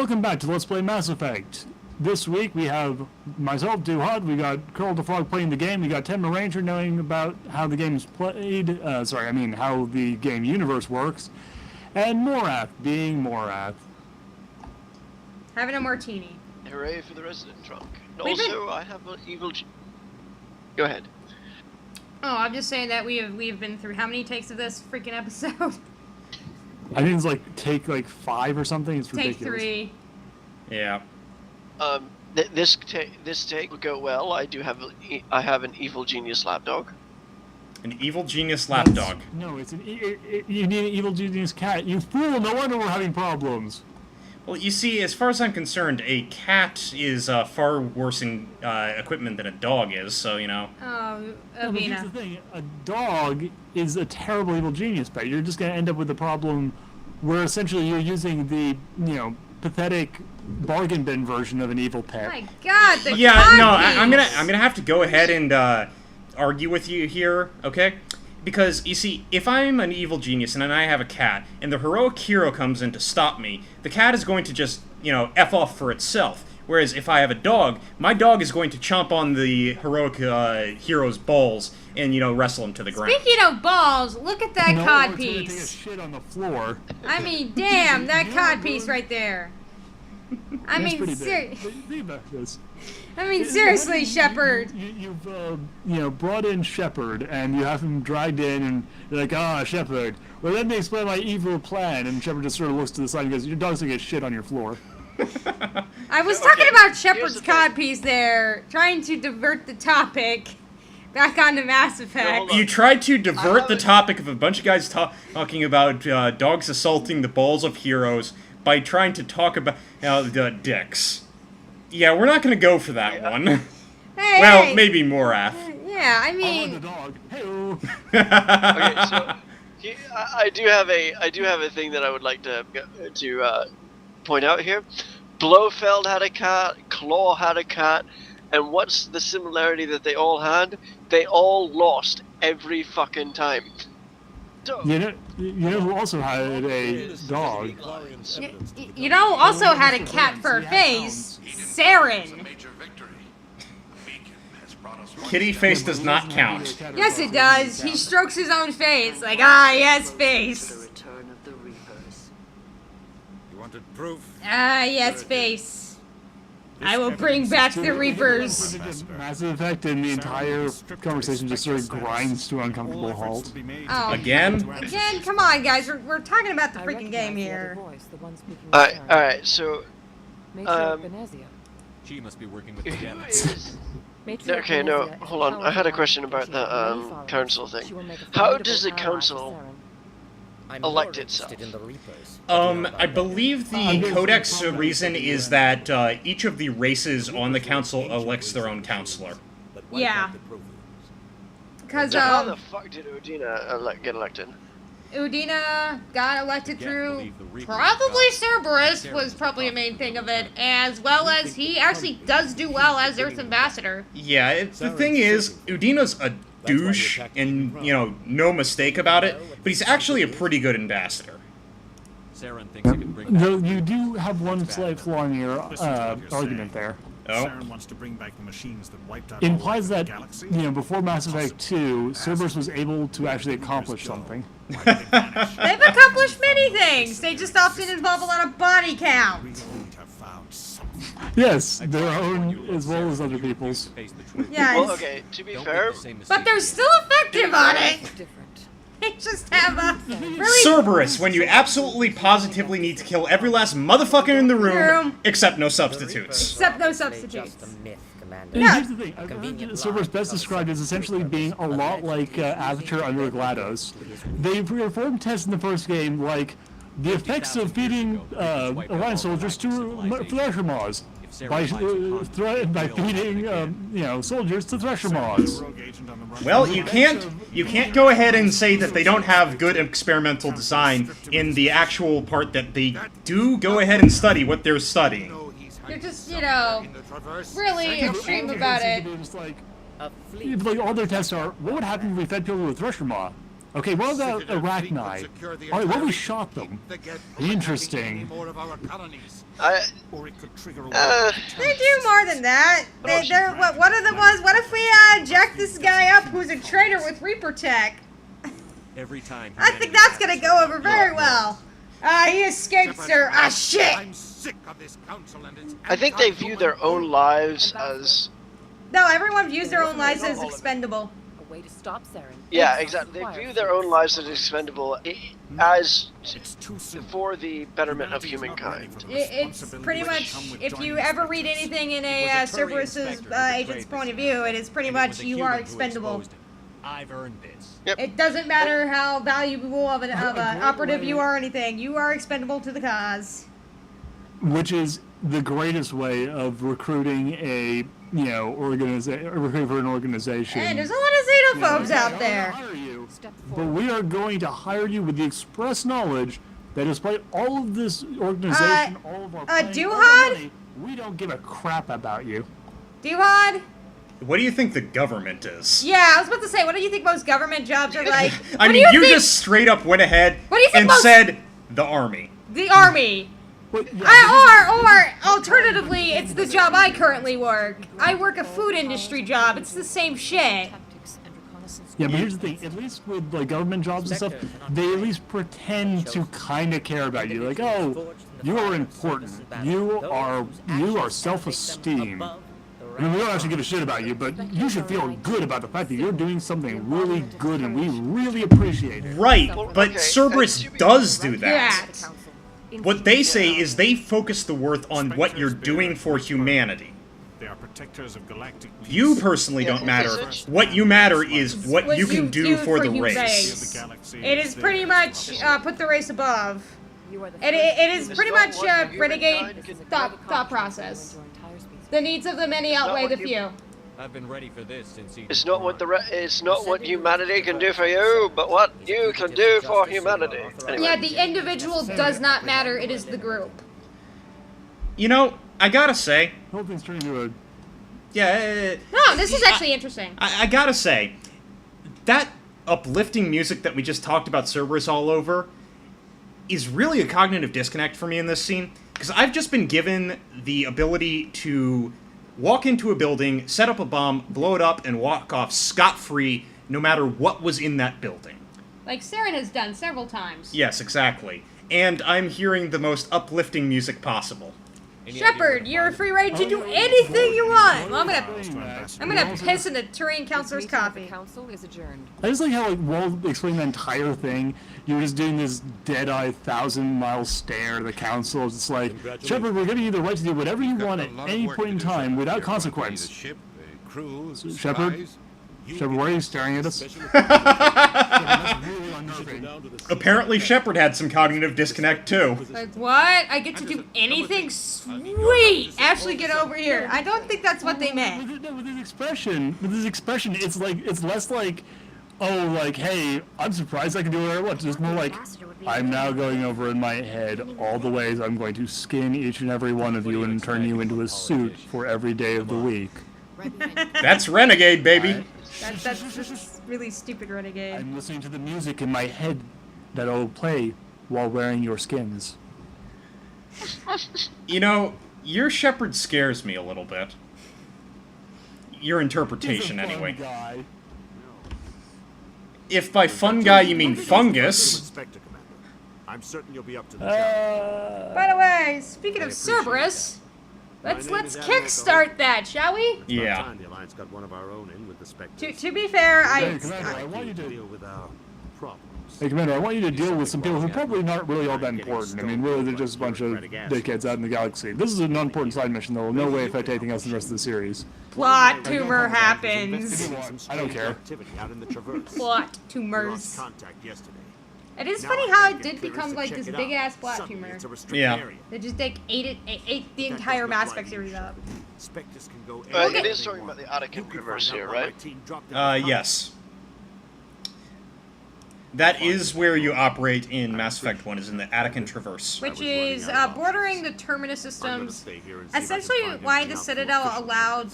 Welcome back to Let's Play Mass Effect. This week we have myself, Duhad, we got Curl the Frog playing the game, we got Tenmaranger knowing about how the game is played, how the game universe works, and Morath being Morath. Having a martini. Hooray for the resident drunk. And also, I have an evil... Go ahead. Oh, I'm just saying that we've been through how many takes of this freaking episode? I think it's take 5 or something. It's ridiculous. Take 3. Yeah. This take will go well. I have an evil genius lapdog. An evil genius lapdog. No, it's you need an evil genius cat. You fool! No wonder we're having problems. Well, you see, as far as I'm concerned, a cat is far worse in equipment than a dog is, so, you know. Oh, No, but here's the thing. A dog is a terrible evil genius pet. You're just going to end up with a problem where essentially you're using the, pathetic bargain bin version of an evil pet. Oh my God, the I'm gonna have to go ahead and argue with you here, okay? Because, you see, if I'm an evil genius and then I have a cat, and the heroic hero comes in to stop me, the cat is going to just, F off for itself. Whereas if I have a dog, my dog is going to chomp on the heroic hero's balls and, wrestle him to the ground. Speaking of balls, look at that cod piece. Take a shit on the floor. I mean, damn, that cod piece right there. I mean, seriously, Shepard. You've brought in Shepard, and you have him dragged in, and you're like, Shepard. Well, let me explain my evil plan. And Shepard just sort of looks to the side and goes, your dog's gonna get shit on your floor. I was talking about Shepard's codpiece there, trying to divert the topic back onto Mass Effect. You tried to divert the topic of a bunch of guys talking about dogs assaulting the balls of heroes by trying to talk about the dicks. Yeah, we're not going to go for that one. Hey, maybe Morath. Yeah, I mean... the dog. Hey-o. Okay, so I do have a thing that I would like to point out here. Blofeld had a cat, Claw had a cat, and what's the similarity that they all had? They all lost every fucking time. So, you know who also had a dog? You know, also had a cat for a face. Saren. Kitty face does not count. Yes, it does. He strokes his own face. Like, yes, face. Proof. Yes, face. I will bring back the Reapers. Mass Effect and the entire conversation just sort of grinds to an uncomfortable halt. Oh. Again? Again? Come on, guys. We're talking about the freaking game here. Alright, so... She must be working with the Okay, no, hold on. I had a question about the council thing. How does the council elect itself? I believe the codex reason is that each of the races on the council elects their own counselor. Yeah. Because, So how the fuck did Udina get elected? Udina got elected through probably Cerberus was probably a main thing of it, as well as he actually does do well as Earth Ambassador. Yeah, the thing is, Udina's a douche, and, no mistake about it, but he's actually a pretty good ambassador. Saren thinks he can bring back Though you do have one slight flaw in your argument there. Oh. Saren wants to bring back the machines that wiped out Implies all that, of the galaxy. before Mass Effect 2, Cerberus was able to actually accomplish something. They've accomplished many things. They just often involve a lot of body count. Yes, their own as well as other people's. Yes. Well, okay, to be fair... But they're still effective on it. They just have a really... Cerberus, when you absolutely positively need to kill every last motherfucker in the room, except no substitutes. Except no substitutes. And here's the thing, I've heard Cerberus best described as essentially being a lot like Avatar under GLaDOS. They performed tests in the first game like the effects of feeding Alliance soldiers to Thresher Maws. By feeding, soldiers to Thresher Maws. Well, you can't go ahead and say that they don't have good experimental design in the actual part that they do go ahead and study what they're studying. You're just, really extreme about it. Like, all their tests are, what would happen if we fed people with Thresher Maw? Okay, what about Arachnite? Alright, what if we shot them? Interesting. Or it could trigger a They do more than that. They're what are the ones? What if we jack this guy up who's a traitor with Reaper tech? Every time. I think that's gonna go over very well. He escaped, sir. Ah, shit. I'm sick of this council and its I think they view their own lives as... No, everyone views their own lives as expendable. A way to stop Saren. Yeah, exactly. They view their own lives as expendable as It's too soon. for the betterment of humankind. It's pretty much, if you ever read anything in a Cerberus's agent's point of view, it is pretty much you are expendable. I've earned this. It doesn't matter how valuable of an operative you are or anything. You are expendable to the cause. Which is the greatest way of recruiting a, recruiting for an organization. And there's a lot of xenophobes out there. But we are going to hire you with the express knowledge that despite all of this organization, all of our planning, all Duhad? the money, we don't give a crap about you. Duhad? What do you think the government is? Yeah, I was about to say, what do you think most government jobs are like? I mean, you just straight up went ahead What do you think and most- said the army. The army. But, yeah, Or alternatively, it's the job I currently work. I work a food industry job. It's the same shit. yeah, but here's the thing. At least with like government jobs and stuff, they at least pretend to kind of care about you. Like, oh, you are important. You are self-esteem. I mean, we don't actually give a shit about you, but you should feel good about the fact that you're doing something really good, and we really appreciate it. Right, but okay, Cerberus to be- does do that. Yeah. What they say is they focus the worth on what you're doing for humanity. They are protectors of galactic peace. You personally don't matter. What you matter is what you can do for the race. The galaxy It is pretty much put the race above. It is pretty much renegade thought process. The needs of the many outweigh the few. I've been ready for this since he. It's not what it's not what humanity can do for you, but what you can do for humanity. Anyway. Yeah, the individual does not matter. It is the group. You know, I gotta say, The whole thing's turning into a... yeah, No, this is actually interesting. I gotta say, that uplifting music that we just talked about Cerberus all over is really a cognitive disconnect for me in this scene, because I've just been given the ability to walk into a building, set up a bomb, blow it up, and walk off scot-free no matter what was in that building. Like Saren has done several times. Yes, exactly. And I'm hearing the most uplifting music possible. Shepard, you're free reign to do anything you want. Well, I'm gonna piss in the Turian Councilor's coffee. Council is adjourned. I just like how, like, while explaining the entire thing, you were just doing this dead-eye, 1,000-mile stare at the council. It's like, Shepard, we're giving you the right to do whatever you want at any point in time without consequence. Shepard? Shepard, why are you staring at us? Apparently Shepard had some cognitive disconnect too. Like, what? I get to do anything? Sweet! Ashley, get over here. I don't think that's what they meant. With his expression, it's like, it's less like, oh, like, hey, I'm surprised I can do whatever I want. It's more like, I'm now going over in my head all the ways I'm going to skin each and every one of you and turn you into a suit for every day of the week. That's Renegade, baby. That's really stupid, Renegade. I'm listening to the music in my head that'll play while wearing your skins. You know, your Shepard scares me a little bit. Your interpretation, He's a fun anyway. guy. If by fun guy you mean fungus, Spectre, Commander. I'm certain you'll be up to the job. By the way, speaking of Cerberus, let's kickstart that, shall we? yeah. Time the Alliance got one of our own in with the Spectre. To be fair, Hey, Commander, I want you to... Deal with our problems. Hey, Commander, I want you to deal with some people who probably not really all that important. I mean, really, they're just a bunch of dickheads out in the galaxy. This is an unimportant side mission that will in no way affect anything else in the rest of the series. plot tumor happens. I don't care. Activity out in the Traverse. Plot We lost tumors. contact yesterday. It is Now funny I how gotta it get did clearance become to like check this it big out. ass plot Suddenly tumor. it's a restricted Yeah. area. They just like ate the entire Mass Effect series up. Spectres can go It anywhere is they talking want. about the Attica You can Traverse find here, out why my right? team dropped in Yes. That is where you operate in Mass Effect 1, is in the Attican Traverse. Which was running is out of bordering the Terminus I'm gonna systems. stay here and see if I can Essentially, find why anything the out from Citadel officials. allowed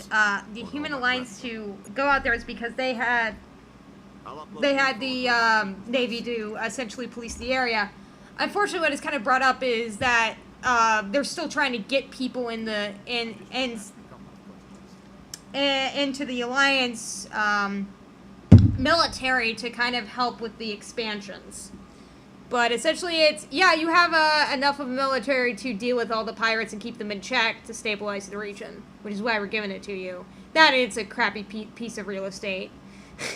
the Human Alliance to go out there is because they had I'll upload the Navy to essentially police the area. Unfortunately, what is kind of brought up is that they're still trying to get people into the Alliance military to kind of help with the expansions. But essentially it's, yeah, you have enough of a military to deal with all the pirates and keep them in check to stabilize the region, which is why we're giving it to you. That it's a crappy piece of real estate.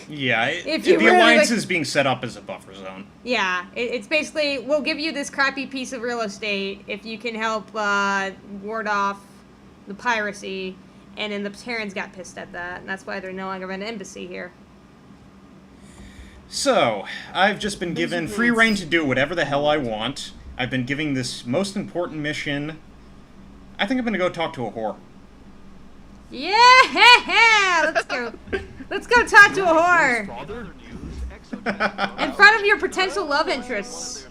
Yeah, If the you really, alliance like- is being set up as a buffer zone. Yeah, it's basically, we'll give you this crappy piece of real estate if you can help ward off the piracy, and then the Terrans got pissed at that, and that's why they're no longer an embassy here. So, I've just been given free reign to do whatever the hell I want. I've been giving this most important mission. I think I'm gonna go talk to a whore. Yeah! Let's go. Let's go talk to a whore. In front of your potential love interests.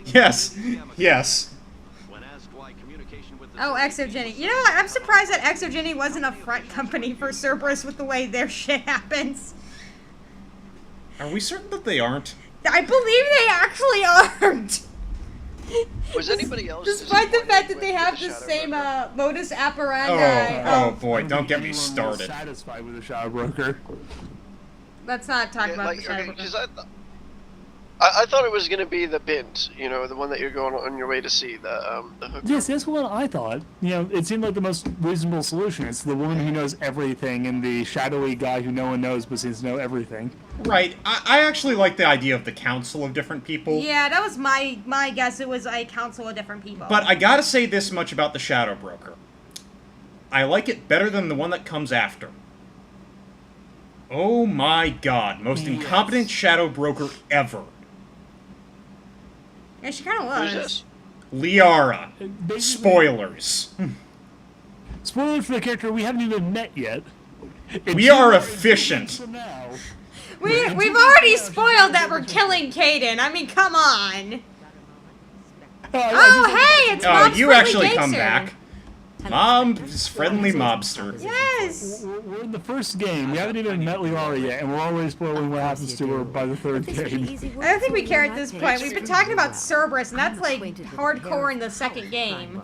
Yes, yes. Oh, Exogeny. You know what? I'm surprised that Exogeny wasn't a front company for Cerberus with the way their shit happens. Are we certain that they aren't? I believe they actually aren't. Was anybody else Despite the fact that disappointed they with have the the Shadow same Broker? modus operandi. Oh boy, don't get me Anyone was started. Satisfied with the Shadow Broker. Let's not talk Yeah, about like, the Shadow okay, Broker. 'cause I thought it was gonna be the Bint, you know, the one that you're going on your way to see, the hook. Yes, that's what I thought. You know, it seemed like the most reasonable solution. It's the woman who knows everything and the shadowy guy who no one knows but seems to know everything. Right, I actually like the idea of the council of different people. Yeah, that was my guess. It was a council of different people. But I gotta say this much about the Shadow Broker. I like it better than the one that comes after. Oh my god, most incompetent Shadow Broker ever. Yeah, she kind of Who's was. this? Liara. Basically- Spoilers. Spoiler for the character we haven't even met yet. We are efficient. From now. We've already spoiled that we're killing Caden. I mean, come on. Oh, hey, it's Oh, Mom's you friendly actually come gangster. back. Mom's friendly mobster. Yes. We're in the first game. We haven't even met Liara yet, and we're already spoiling what happens to her by the third game. I don't think we care at this point. We've been talking about Cerberus, and that's like hardcore in the second game.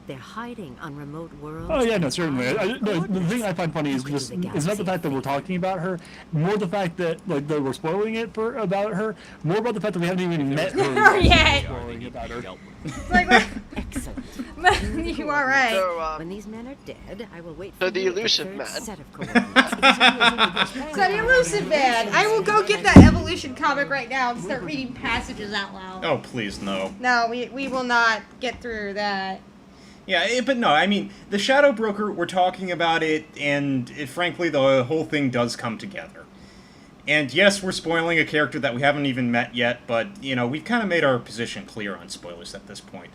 They're hiding on remote worlds. Oh yeah, no, certainly. No, the thing I find funny is just it's not the fact that we're talking about her, more the fact that like that we're spoiling it about her, more about the fact that we haven't even met her. Yet. Spoiling about her. It's like, Excellent. you are right. So, When these men are dead, I will wait So for the you at elusive third man. set of coordinates. So the elusive man. I will go get that evolution comic right now and start reading passages out loud. Oh, please, no. No, we will not get through that. Yeah, but no, I mean, the Shadow Broker, we're talking about it, and frankly, the whole thing does come together. And yes, we're spoiling a character that we haven't even met yet, but, you know, we've kind of made our position clear on spoilers at this point.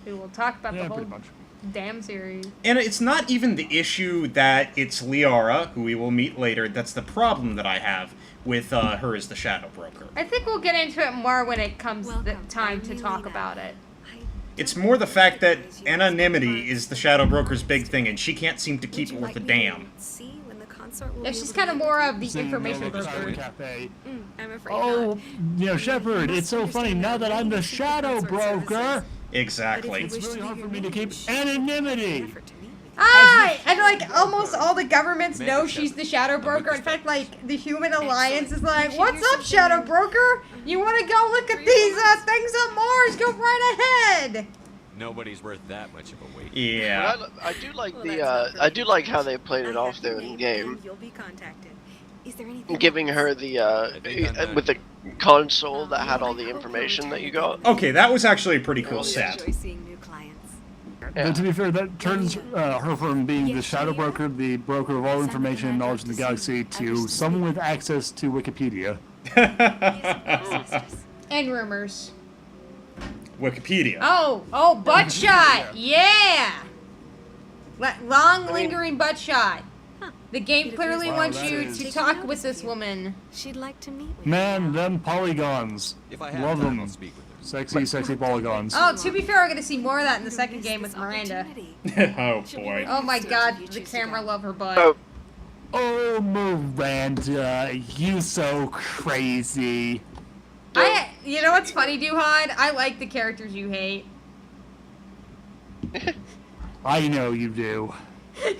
We will talk about Yeah, the whole pretty much. damn series. And it's not even the issue that it's Liara, who we will meet later, that's the problem that I have with her as the Shadow Broker. I think we'll get into it more when it comes the Welcome. time I to really talk that. about it. It's more the fact that anonymity is the Shadow Broker's big thing, and she can't seem to keep it worth a damn. See when the consort will Yeah, be she's able kind to of meet more with of the you. information broker. Cafe. I'm afraid Oh, not. you know, Shepard, it's so funny now that I'm the Shadow Broker. Exactly. It's really hard for me to keep anonymity. Effort to meet with you. Ah, and like almost all the governments know she's the Shadow Broker. In fact, like the Human Alliance is like, "What's up, Shadow Broker? You want to go look at these things on Mars? Go right ahead." Nobody's worth that much of a wait. Yeah. But I do like Well, the that's not I do like how perfect. they played it I off have there your in name game, and you'll be contacted. Is there anything giving else? her the with the console that had all the information that you got. Okay, that was actually a pretty cool Oh, yeah. set. Enjoy seeing new clients. Yeah. But to be fair, that turns her from being the Shadow Broker, the broker of all information and knowledge in the galaxy, to someone with access to Wikipedia. And rumors. Wikipedia. Oh, butt shot. Yeah. Long lingering butt shot. The game clearly Wow, wants that you is- to talk with this woman. She'd like to meet with Man, you. them polygons. If I have Love time, them. I'll speak with her. Sexy, sexy polygons. Oh, to be fair, we're gonna see more of that in the You'll second miss game this with Miranda. opportunity. Oh She'll be boy. ready Oh to my stage god, if you the choose to camera go. love her butt. Oh, Oh, Miranda, you so crazy. You know what's funny, Duhad? I like the characters you hate. I know you do.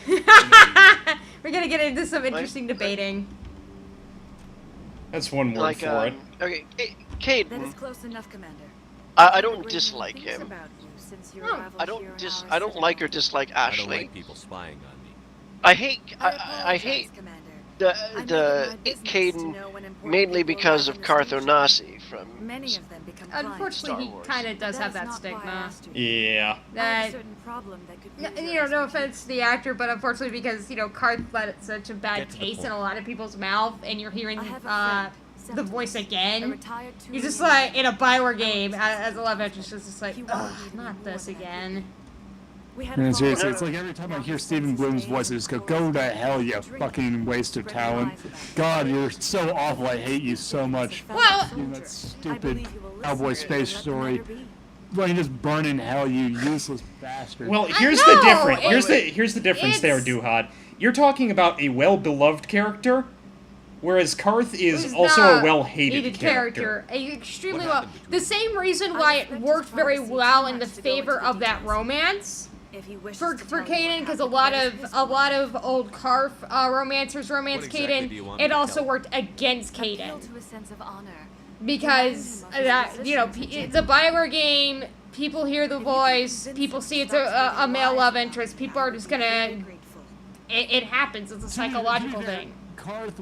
We're gonna get into some interesting debating. That's one word Like, for it. okay, That is Caden, close enough, Commander. I don't dislike Things him. about you since your Oh, arrival I here don't in our I don't like or citadel. dislike I don't Ashley. like people spying on me. I hate I apologize, hate Commander. the I make it the my business to Caden know when important mainly people because arrive of in the station. Carthonasi from. Many of them become clients. Unfortunately, he Wars. kind of does That have is that not why I stigma. asked you. Yeah. I have a That certain problem that could no, use your you know, no expertise. offense to the actor, but unfortunately, because Karth left such a bad Get to the taste in point. a lot of people's mouth, and you're hearing I have a friend, the voice Septimus, a again. retired You're just Turian like in a engineer. Bioware game as a love interest, it's just like, He wanted ugh, me to be not more this than I could again. be. We had a And fall seriously, out. it's like every time I hear Stephen Bloom's voice, I just go to hell, you fucking waste of talent. God, you're so awful. I hate you so much. Well- You know, that stupid cowboy space story. Well, you just burn in hell, you useless bastard. Well, I here's know, the difference. it- Here's the difference there, it's- Duhad. You're talking about a well-beloved character, whereas Karth is Who's also not a well-hated hated character. Extremely What well. happened to The him? same reason why it worked very well in the favor of that romance If he wishes for to tell you Caden, what because happened, a lot of old Karth romancers romance What exactly Caden. do you want me It to also tell you? worked against appeal Caden to a sense of honor. because it's a Bioware game. People hear the voice. People see it's a male love interest. People are just gonna. It happens. It's a psychological thing. Karth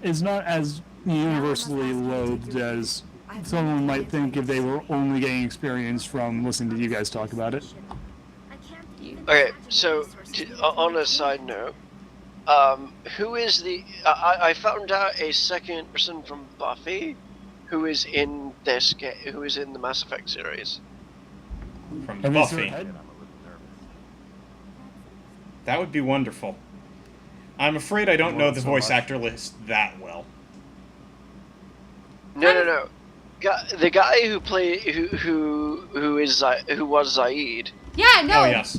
is not as universally loathed as someone might think if they were only getting experience from listening to you guys talk about it. Okay, so on a side note, who is the? I found out a second person from Buffy, who is in this game, who is in the Mass Effect series. From Have you seen Buffy. her head? That would be wonderful. I'm afraid I don't know the So voice much. actor list that well. No. The guy who was Zaid. Yeah, no. Oh, yes.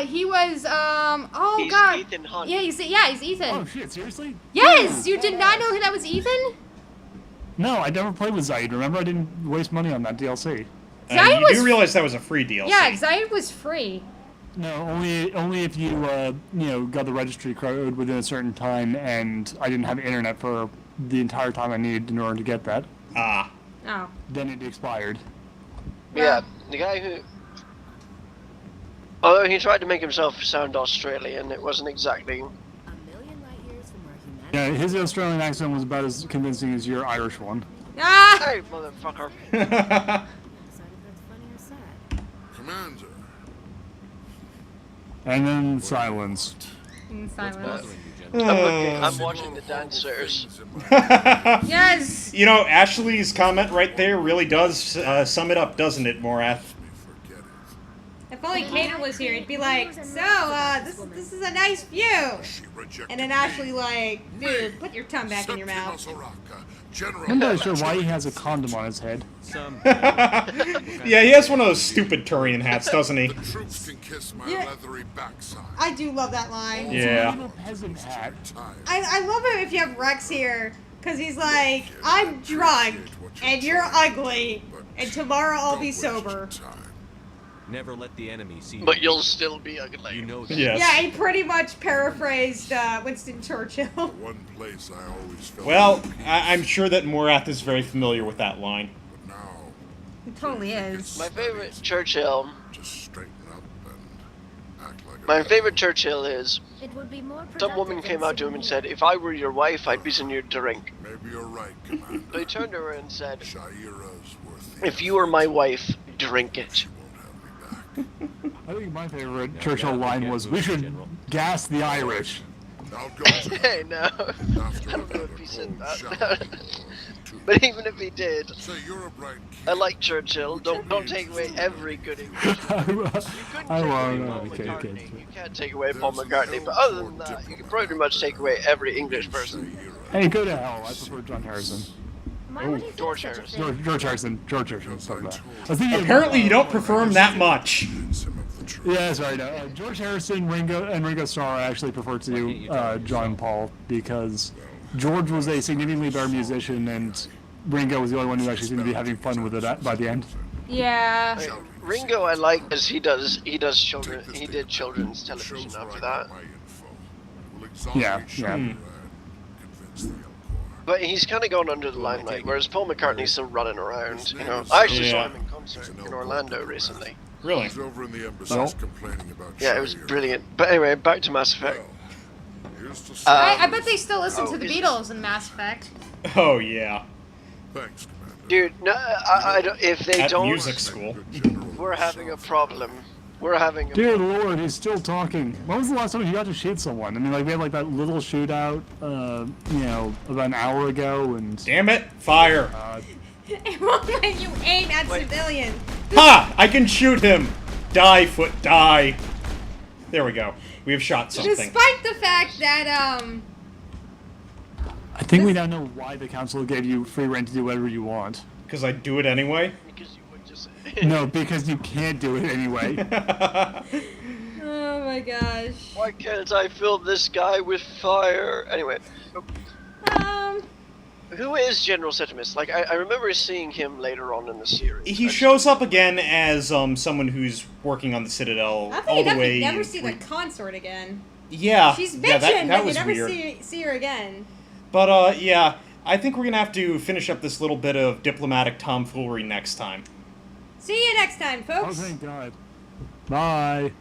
He was oh He's god. Ethan Hunt. Yeah, he's Ethan. Oh shit, seriously? Yes, you did not know who that was Ethan? No, I never played with Zaid. Remember, I didn't waste money on that DLC. Zaid You was do realize that was a free DLC. Yeah, Zaid was free. No, only if you got the registry code within a certain time, and I didn't have internet for the entire time I needed in order to get that. Ah. Oh. Then it expired. Yeah, the guy who. Although he tried to make himself sound Australian, it wasn't exactly. A million light years from where humanity. Yeah, his Australian accent was about as convincing as your Irish one. Ah! Hey, motherfucker! Decide if that's funny or sad. Commander, And then silence. In silence. I'm watching the dancers. things in my Yes. You know, Ashley's comment right there really does sum it up, doesn't it, Morath? me forget it. If only Caden was here, he'd be like, so, this is a nice view. She rejected And then Ashley like, dude, put your tongue back in your mouth. General. I'm not sure why he has a condom on his head. Some. Yeah, he has one of those stupid Turian hats, doesn't he? The troops can kiss my Yeah. leathery backside. I do love that line. Yeah. Little peasant hat. Tired. I love it if you have Rex here, because he's like, I'm drunk, and you're ugly, and tomorrow I'll Don't be waste your sober. time. Never let the enemy see But you. you'll still be ugly. You know that. Yes. Yeah, he pretty much paraphrased Winston Churchill. One place I always felt. Well, at peace, I'm sure that Morath is very familiar with that line. But now, He totally is. My favorite Churchill. just straighten up and act like a My man. favorite Churchill is It would be more some woman came out to him and said, "If I were your wife, I'd be sending you a drink." Maybe you're right, Commander. But he turned to her and said, Shaira's worth the "If you were my wife, drink it." She won't have me back. I think my favorite Churchill line was, "We should gas the Irish." Now go to Hey, no. After I don't know another if he said cold that. shower, But even if he did, Say you're a bright I kid. like Churchill. Don't take away every good English. You couldn't I take away won't. Paul Okay, McCartney. You can't take away Paul McCartney, but other than that, you can pretty much take away every English person. Hey, go to hell. I prefer John Harrison. George Harrison. George Harrison. George Harrison. Stuff like that. I was thinking Apparently, you don't prefer him that much. Convince him of the truth. Yeah, sorry. No. George Harrison, Ringo Starr, I actually prefer to John Paul because George was a significantly better musician and Ringo was the only one who actually seemed to be having fun with it by the end. Yeah. Okay, Ringo I like because he did children's television Shows where after I that. got my info. It will exonerate Yeah, Shepard yeah. and convince the Elcor. But he's kind of gone under the limelight, whereas Paul McCartney's still running around. You know, I actually saw him in concert in Orlando recently. Really? He's over in the embassy Well. complaining about Yeah, it was Shire. brilliant. But anyway, back to Mass Effect. Well, here's to I bet they still listen Oh, to the is- Beatles in Mass Effect. Oh, yeah. Thanks, Commander. Dude, no, I don't. If they At don't, music school. Good general we're having a yourself. problem. We're having a Dear Lord, he's still talking. When was the last time you got to shoot someone? I mean, like, we had, like, that little shootout, you know, about an hour ago, and... Damn it! Fire! It won't let you aim at Wait. civilians. Ha! I can shoot him! Die, foot, die! There we go. We have shot something. Despite the fact that, I think we now know why the council gave you free reign to do whatever you want. Because I do it anyway. because you would just. No, because you can't do it anyway. oh my gosh. Why can't I fill this guy with fire? Anyway, who is General Septimus? Like, I remember seeing him later on in the series. He shows up again as someone who's working on the Citadel I all think the you way. never see the consort again. Yeah, She's yeah, bitching, that but you was never weird. see her again. But yeah, I think we're gonna have to finish up this little bit of diplomatic tomfoolery next time. See you next time, Oh, folks. thank God. Bye.